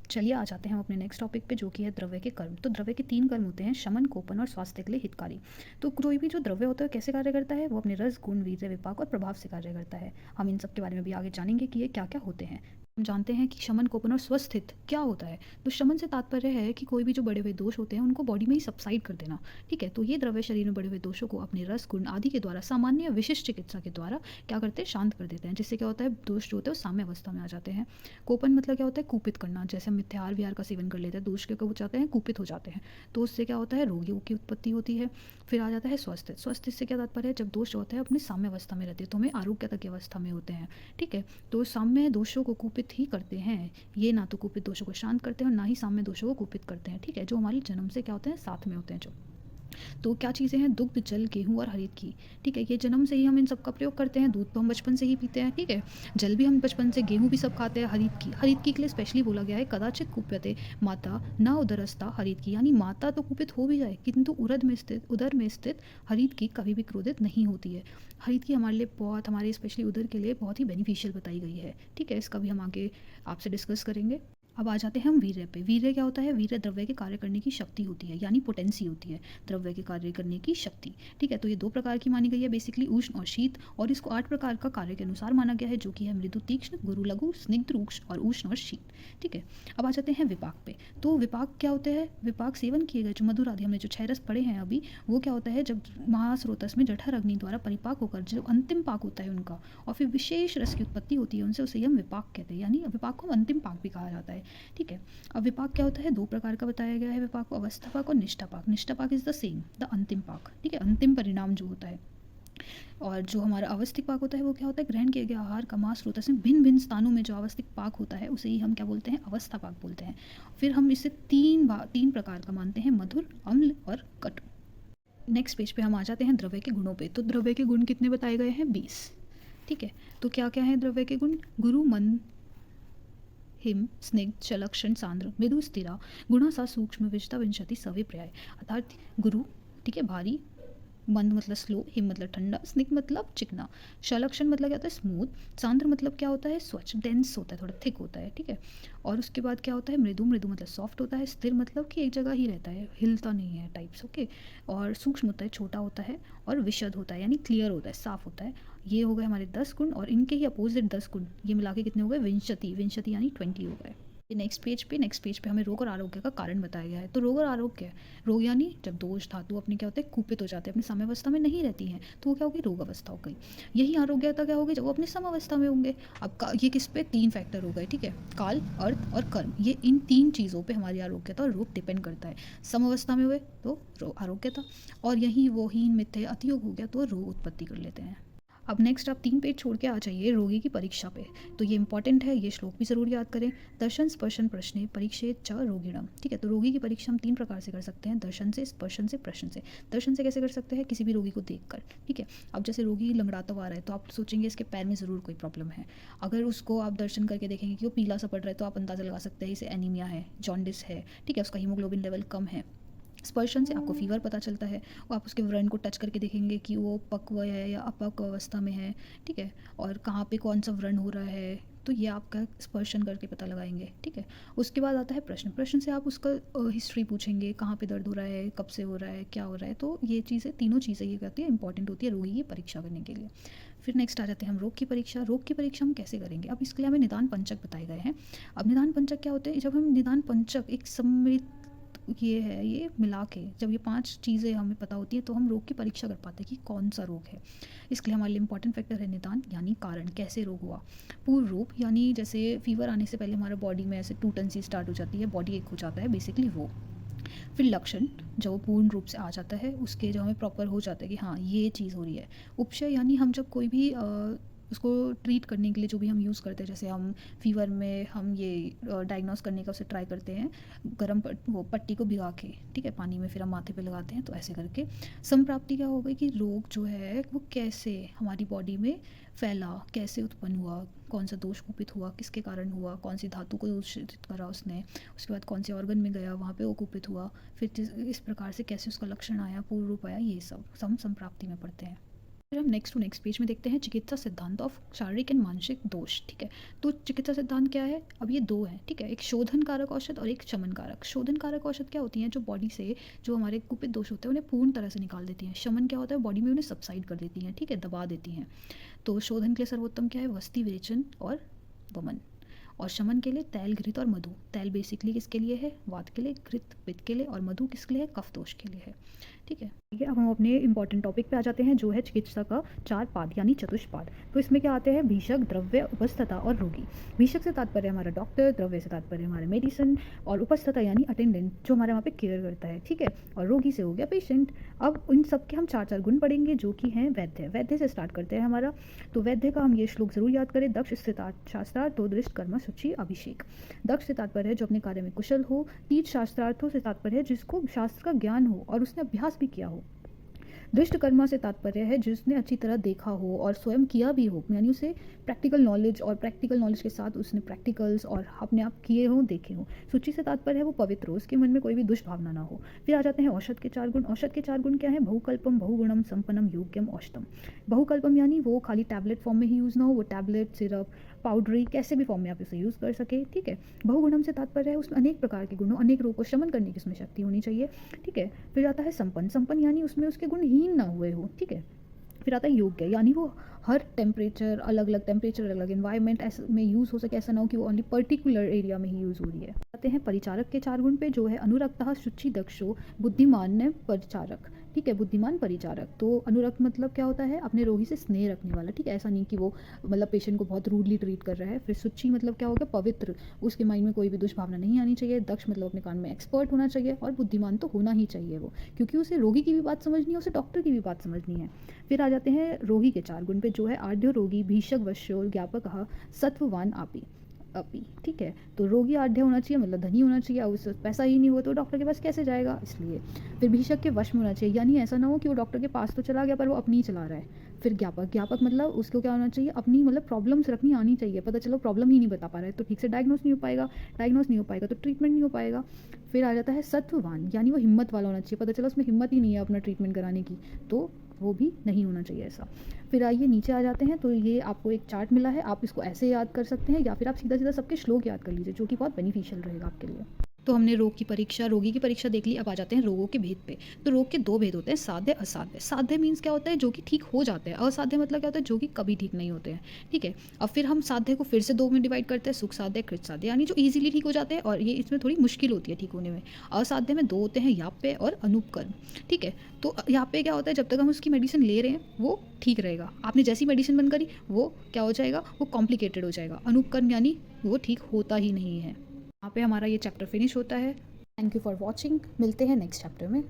चलिए आ जाते हैं हम अपने नेक्स्ट टॉपिक पे, जो कि है द्रव्य के कर्म। तो द्रव्य के 3 कर्म होते हैं: शमन, कोपन और स्वास्थ्य के लिए हितकारी। तो कोई भी जो द्रव्य होता है कैसे कार्य करता है, वो अपने रस, गुण, वीर्य, विपाक और प्रभाव से कार्य करता है। हम इन सब के बारे में भी आगे जानेंगे कि ये क्या क्या होते हैं। हम जानते हैं कि शमन, कोपन और स्वस्थित क्या होता है। तो शमन से तात्पर्य है कि कोई भी जो बड़े हुए दोष होते हैं उनको बॉडी में ही सबसाइड कर देना। ठीक है, तो ये द्रव्य शरीर में बड़े हुए दोषों को अपने रस, गुण आदि के द्वारा, सामान्य या विशिष्ट चिकित्सा के द्वारा क्या करते हैं, शांत कर देते हैं, जिससे क्या होता है, दोष जो होते हैं वो साम्य अवस्था में आ जाते हैं। कोपन मतलब क्या होता है, कुपित करना। जैसे हम मिथ्याहार विहार का सेवन कर लेते हैं, दोष के कब हो जाते हैं, कुपित हो जाते हैं, तो उससे क्या होता है, रोगियों की उत्पत्ति होती है। फिर आ जाता है स्वस्थ। स्वस्थ इससे क्या तात्पर्य है, जब दोष होता है अपनी साम्य अवस्था में रहते हैं तो हमें आरोग्यता की अवस्था में होते हैं। ठीक है, तो साम्य दोषों को कुपित ही करते हैं। ये ना तो कुपित दोषों को शांत करते हैं और ना ही साम्य दोषों को कुपित करते हैं। ठीक है, जो हमारे जन्म से क्या होते हैं, साथ में होते हैं जो। तो क्या चीज़ें हैं, दुग्ध, जल, गेहूँ और हरित घी। ठीक है, ये जन्म से ही हम इन सब का प्रयोग करते हैं। दूध तो हम बचपन से ही पीते हैं। ठीक है, जल भी हम बचपन से, गेहूँ भी सब खाते हैं। हरित घी के लिए स्पेशली बोला गया है, कदाचित कुप्यते माता न उदरस्था हरित घी, यानी माता तो कुपित हो भी जाए किंतु उदर में स्थित हरित घी कभी भी क्रोधित नहीं होती है। हरित घी हमारे लिए बहुत, हमारे स्पेशली उदर के लिए बहुत ही बेनिफिशियल बताई गई है। ठीक है, इसका भी हम आगे आपसे डिस्कस करेंगे। अब आ जाते हैं हम वीर्य पे। वीर्य क्या होता है, वीर्य द्रव्य के कार्य करने की शक्ति होती है, यानी पोटेंसी होती है, द्रव्य के कार्य करने की शक्ति। ठीक है, तो ये 2 प्रकार की मानी गई है, बेसिकली उष्ण और शीत, और इसको 8 प्रकार का कार्य के अनुसार माना गया है, जो कि है मृदु, तीक्ष्ण, गुरु, लघु, स्निग्ध, रूक्ष और उष्ण और शीत। ठीक है, अब आ जाते हैं विपाक पे। तो विपाक क्या होते हैं, विपाक सेवन किए गए जो मधुर आदि, हमने जो 6 रस पढ़े हैं अभी, वो क्या होता है, जब महास्रोतस में जठर अग्नि द्वारा परिपाक होकर जो अंतिम पाक होता है उनका, और फिर विशेष रस की उत्पत्ति होती है उनसे, उसे हम विपाक कहते हैं, यानी विपाक को अंतिम पाक भी कहा जाता है। ठीक है, अब विपाक क्या होता है, 2 प्रकार का बताया गया है विपाक को, अवस्था पाक और निष्ठा पाक। निष्ठा पाक इज द सेम, द अंतिम पाक। ठीक है, अंतिम परिणाम जो होता है। और जो हमारा अवस्थिक पाक होता है वो क्या होता है, ग्रहण किए गए आहार का मास स्रोत से भिन्न भिन्न स्थानों में जो अवस्थिक पाक होता है उसे ही हम क्या बोलते हैं, अवस्था पाक बोलते हैं। फिर हम इसे 3 प्रकार का मानते हैं, मधुर, अम्ल और कटु। नेक्स्ट पेज पे हम आ जाते हैं द्रव्य के गुणों पे। तो द्रव्य के गुण कितने बताए गए हैं, 20। ठीक है, तो क्या क्या है द्रव्य के गुण, गुरु, मन, हिम, स्निग्ध, चलक्षण, सांद्र, मृदु, स्थिरा, गुणा सा सूक्ष्म, विशता, विंशति, सविपर्याय। अर्थात गुरु, ठीक है, भारी, मंद मतलब स्लो, हिम मतलब ठंडा, स्निग्ध मतलब चिकना, शलक्षण मतलब क्या होता है, स्मूथ, सांद्र मतलब क्या होता है, स्वच्छ, डेंस होता है, थोड़ा थिक होता है। ठीक है, और उसके बाद क्या होता है, मृदु, मृदु मतलब सॉफ्ट होता है, स्थिर मतलब कि एक जगह ही रहता है, हिलता नहीं है टाइप्स। ओके, और सूक्ष्म होता है, छोटा होता है, और विशद होता है, यानी क्लियर होता है, साफ होता है। ये हो गए हमारे 10 गुण, और इनके ही अपोजिट 10 गुण, ये मिला के कितने हो गए, विंशति। विंशति यानी 20 हो गए। नेक्स्ट पेज पे हमें रोग और आरोग्य का कारण बताया गया है। तो रोग और आरोग्य, रोग यानी जब दोष धातु अपने क्या होते हैं, कुपित हो जाते हैं, अपनी साम्यावस्था में नहीं रहती हैं, तो वो क्या होगी, रोग अवस्था हो गई। यही आरोग्यता क्या होगी, जब वो अपनी समावस्था में होंगे। अब ये किस पे, 3 फैक्टर हो गए। ठीक है, काल, अर्थ और कर्म, ये इन 3 चीज़ों पे हमारी आरोग्यता और रोग डिपेंड करता है। समावस्था में हुए तो आरोग्यता, और यही वो हीन, मिथ्य, अतियोग हो गया तो रोग उत्पत्ति कर लेते हैं। अब नेक्स्ट आप 3 पेज छोड़ के आ जाइए रोगी की परीक्षा पे। तो ये इंपॉर्टेंट है, ये श्लोक भी ज़रूर याद करें। दर्शन, स्पर्शन, प्रश्ने परीक्षेत च रोगिणम। ठीक है, तो रोगी की परीक्षा हम 3 प्रकार से कर सकते हैं, दर्शन से, स्पर्शन से, प्रश्न से। दर्शन से कैसे कर सकते हैं, किसी भी रोगी को देखकर। ठीक है, अब जैसे रोगी लंगड़ाता हुआ आ रहा है तो आप सोचेंगे इसके पैर में ज़रूर कोई प्रॉब्लम है। अगर उसको आप दर्शन करके देखेंगे कि वो पीला सा पड़ रहा है तो आप अंदाज़ा लगा सकते हैं इसे एनीमिया है, जॉन्डिस है। ठीक है, उसका हीमोग्लोबिन लेवल कम है। स्पर्शन से आपको फीवर पता चलता है, और आप उसके व्रण को टच करके देखेंगे कि वो पक्व है या अपक्व अवस्था में है। ठीक है, और कहाँ पे कौन सा व्रण हो रहा है, तो ये आपका स्पर्शन करके पता लगाएंगे। ठीक है, उसके बाद आता है प्रश्न। प्रश्न से आप उसका हिस्ट्री पूछेंगे, कहाँ पे दर्द हो रहा है, कब से हो रहा है, क्या हो रहा है। तो ये चीज़ें, तीनों चीज़ें ये कहती है इंपॉर्टेंट होती है रोगी की परीक्षा करने के लिए। फिर नेक्स्ट आ जाते हैं हम रोग की परीक्षा। रोग की परीक्षा हम कैसे करेंगे, अब इसके लिए हमें निदान पंचक बताए गए हैं। अब निदान पंचक क्या होते हैं, जब हम निदान पंचक एक सम्मिलित, ये है, ये मिला के जब ये 5 चीज़ें हमें पता होती हैं तो हम रोग की परीक्षा कर पाते हैं कि कौन सा रोग है। इसके लिए हमारे लिए इंपॉर्टेंट फैक्टर है निदान, यानी कारण, कैसे रोग हुआ। पूर्व रूप, यानी जैसे फीवर आने से पहले हमारे बॉडी में ऐसे टूटन सी स्टार्ट हो जाती है, बॉडी एक हो जाता है, बेसिकली वो। फिर लक्षण, जब वो पूर्ण रूप से आ जाता है, उसके जब हमें प्रॉपर हो जाता है कि हाँ ये चीज़ हो रही है। उपशय, यानी हम जब कोई भी उसको ट्रीट करने के लिए जो भी हम यूज़ करते हैं, जैसे हम फीवर में हम ये डायग्नोस करने का उसे ट्राई करते हैं, वो पट्टी को भिगा के, ठीक है, पानी में, फिर हम माथे पे लगाते हैं, तो ऐसे करके। संप्राप्ति क्या हो गई कि रोग जो है वो कैसे हमारी बॉडी में फैला, कैसे उत्पन्न हुआ, कौन सा दोष कुपित हुआ, किसके कारण हुआ, कौन सी धातु को दूषित करा उसने, उसके बाद कौन से ऑर्गन में गया, वहाँ पे वो कुपित हुआ, फिर इस प्रकार से कैसे उसका लक्षण आया, पूर्ण रूप आया, ये सब हम संप्राप्ति में पढ़ते हैं। फिर हम नेक्स्ट टू नेक्स्ट पेज में देखते हैं चिकित्सा सिद्धांत ऑफ शारीरिक एंड मानसिक दोष। ठीक है, तो चिकित्सा सिद्धांत क्या है? अब ये दो हैं। ठीक है, एक शोधन कारक औषध और एक शमन कारक। शोधन कारक औषध क्या होती हैं? जो बॉडी से जो हमारे कुपित दोष होते हैं उन्हें पूर्ण तरह से निकाल देती हैं। शमन क्या होता है? बॉडी में उन्हें सबसाइड कर देती हैं। ठीक है, दबा देती हैं। तो शोधन के लिए सर्वोत्तम क्या है? वस्ति विरेचन और वमन। और शमन के लिए तैल, घृत और मधु। तैल बेसिकली किसके लिए है? वात के लिए, घृत पित्त के लिए और मधु किसके लिए है? कफ दोष के लिए है। ठीक है, अब हम अपने इंपॉर्टेंट टॉपिक पे आ जाते हैं जो है चिकित्सा का चार पाद यानी चतुष्पाद। तो इसमें क्या आते हैं? भीषक, द्रव्य, उपस्थता और रोगी। भीषक से तात्पर्य हमारा डॉक्टर, द्रव्य से तात्पर्य हमारे मेडिसिन और उपस्थता यानी अटेंडेंट जो हमारे वहाँ पे केयर करता है। ठीक है, और रोगी से हो गया पेशेंट। अब इन सब के हम चार चार गुण पढ़ेंगे जो कि हैं वैद्य। वैद्य से स्टार्ट करते हैं हमारा। तो वैद्य का हम ये श्लोक जरूर याद करें। दक्ष स्थितार्थ शास्त्रार्थ तो दृष्ट कर्म शुचि अभिषेक। दक्ष से तात्पर्य है जो अपने कार्य में कुशल हो। तीर्थ शास्त्रार्थों से तात्पर्य है जिसको शास्त्र का ज्ञान हो और उसने अभ्यास भी किया हो। दृष्ट कर्मा से तात्पर्य है जिसने अच्छी तरह देखा हो और स्वयं किया भी हो, यानी उसे प्रैक्टिकल नॉलेज और प्रैक्टिकल नॉलेज के साथ उसने प्रैक्टिकल्स और अपने आप किए हों, देखे हों। सूची से तात्पर्य है वो पवित्र हो, उसके मन में कोई भी दुष्भावना ना हो। फिर आ जाते हैं औषध के चार गुण। औषध के चार गुण क्या है? बहुकल्पम, बहुगुणम, संपन्नम, योग्यम, औषधम। बहुकल्पम यानी वो खाली टैबलेट फॉर्म में ही यूज़ ना हो, वो टैबलेट, सिरप, पाउडरी कैसे भी फॉर्म में आप इसे यूज़ कर सके। ठीक है, बहुगुणम से तात्पर्य है उसमें अनेक प्रकार के गुणों, अनेक रोग को शमन करने की उसमें शक्ति होनी चाहिए। ठीक है, फिर आता है संपन्न। संपन्न यानी उसमें उसके गुण हीन ना हुए हो। ठीक है, फिर आता है योग्य यानी वो हर टेम्परेचर, अलग अलग टेम्परेचर, अलग अलग इन्वायरमेंट ऐसे में यूज़ हो सके, ऐसा ना हो कि वो ओनली पर्टिकुलर एरिया में ही यूज़ हो रही है। आते हैं परिचारक के चार गुण पे जो है अनुरक्तः, शुचि, दक्षो, बुद्धिमान परिचारक। ठीक है, बुद्धिमान परिचारक। तो अनुरक्त मतलब क्या होता है? अपने रोगी से स्नेह रखने वाला। ठीक है, ऐसा नहीं कि वो मतलब पेशेंट को बहुत रूडली ट्रीट कर रहा है। फिर शुचि मतलब क्या होगा? पवित्र, उसके माइंड में कोई भी दुष्भावना नहीं आनी चाहिए। दक्ष मतलब अपने काम में एक्सपर्ट होना चाहिए और बुद्धिमान तो होना ही चाहिए वो, क्योंकि उसे रोगी की भी बात समझनी है, उसे डॉक्टर की भी बात समझनी है। फिर आ जाते हैं रोगी के चार गुण पे जो है आढ़्य रोगी, भीषक, वश्यो, ज्ञापक, सत्ववान, आपी अपी। ठीक है, तो रोगी आढ़्य होना चाहिए मतलब धनी होना चाहिए। और उस पैसा ही नहीं हुआ तो डॉक्टर के पास कैसे जाएगा, इसलिए। फिर भीषक के वश में होना चाहिए, यानी ऐसा ना हो कि वो डॉक्टर के पास तो चला गया पर वो अपनी ही चला रहा है। फिर ज्ञापक, ज्ञापक मतलब उसको क्या होना चाहिए? अपनी मतलब प्रॉब्लम्स रखनी आनी चाहिए। पता चलो प्रॉब्लम ही नहीं बता पा रहा है तो ठीक से डायग्नोस नहीं हो पाएगा, डायग्नोस नहीं हो पाएगा तो ट्रीटमेंट नहीं हो पाएगा। फिर आ जाता है सत्ववान, यानी वो हिम्मत वाला होना चाहिए। पता चला उसमें हिम्मत ही नहीं है अपना ट्रीटमेंट कराने की, तो वो भी नहीं होना चाहिए ऐसा। फिर आइए नीचे आ जाते हैं। तो ये आपको एक चार्ट मिला है, आप इसको ऐसे याद कर सकते हैं या फिर आप सीधा सीधा सबके श्लोक याद कर लीजिए जो कि बहुत बेनिफिशियल रहेगा आपके लिए। तो हमने रोगी की परीक्षा देख ली। अब आ जाते हैं रोगों के भेद पे। तो रोग के दो भेद होते हैं, साध्य, असाध्य। साध्य मीन्स क्या होता है? जो कि ठीक हो जाते हैं। असाध्य मतलब क्या होता है? जो कि कभी ठीक नहीं होते हैं। ठीक है, अब फिर हम साध्य को फिर से दो में डिवाइड करते हैं, सुख साध्य, कृत साध्य, यानी जो ईजिली ठीक हो जाते हैं और ये इसमें थोड़ी मुश्किल होती है ठीक होने में। असाध्य में दो होते हैं, याप्य और अनुपकर्म। ठीक है, तो याप्य क्या होता है? जब तक हम उसकी मेडिसिन ले रहे हैं वो ठीक रहेगा, आपने जैसी मेडिसिन बंद करी वो क्या हो जाएगा? वो कॉम्प्लिकेटेड हो जाएगा। अनुपकर्म यानी वो ठीक होता ही नहीं है। यहाँ पे हमारा ये चैप्टर फिनिश होता है। Thank you for watching. मिलते हैं नेक्स्ट चैप्टर में।